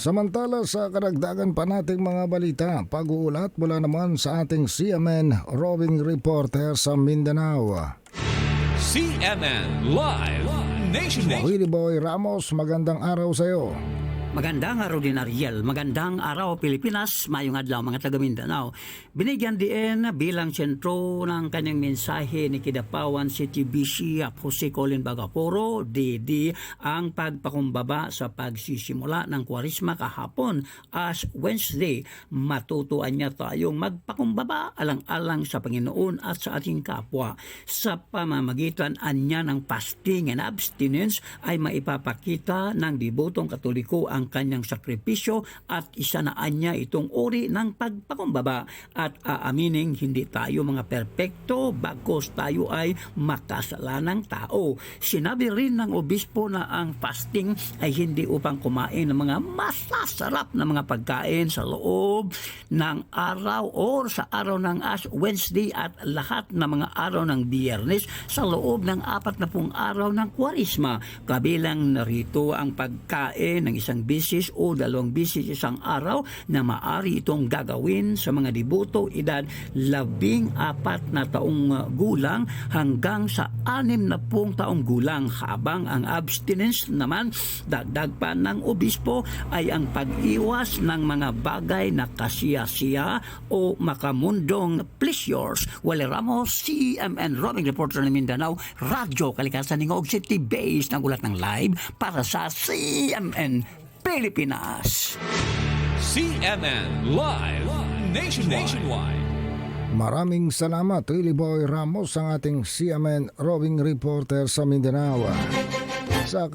Samantala sa karagdagan pa nating mga balita, pag-uulat mula naman sa ating CMN roving reporter sa Mindanao. CMN Live Nationwide. Willie Boy Ramos, magandang araw sa iyo. Magandang araw din, Ariel. Magandang araw, Pilipinas. Mayong adlaw, mga taga Mindanao. Binigyan din bilang sentro ng kanyang mensahe ni Kidapawan City Bishop Jose Colin Bagaporo, DD, ang pagpakumbaba sa pagsisimula ng Kwaresma kahapon as Wednesday. Matutuan niya tayong magpakumbaba alang-alang sa Panginoon at sa ating kapwa. Sa pamamagitan anya ng fasting and abstinence ay maipapakita ng debotong Katoliko ang kanyang sakripisyo at isanaan niya itong uri ng pagpakumbaba at aamining hindi tayo mga perpekto bagkus tayo ay makasalanang tao. Sinabi rin ng obispo na ang fasting ay hindi upang kumain ng mga masasarap na mga pagkain sa loob ng araw o sa araw ng Ash Wednesday at lahat ng mga araw ng Biyernes sa loob ng 40 araw ng Kwaresma. Kabilang narito ang pagkain ng isang bisis o 2 bisis isang araw na maari itong gagawin sa mga deboto edad 14 na taong gulang hanggang sa 60 taong gulang, habang ang abstinence naman, dagdag pa ng obispo, ay ang pag-iwas ng mga bagay na kasiya-siya o makamundong pleasures. Wale Ramos, CMN Roving Reporter ng Mindanao, Radyo Kalikasan ng Og City Base, nagulat ng live para sa CMN Pilipinas. CMN Live Nationwide. Maraming salamat, Willie Boy Ramos, ang ating CMN roving reporter sa Mindanao. Sa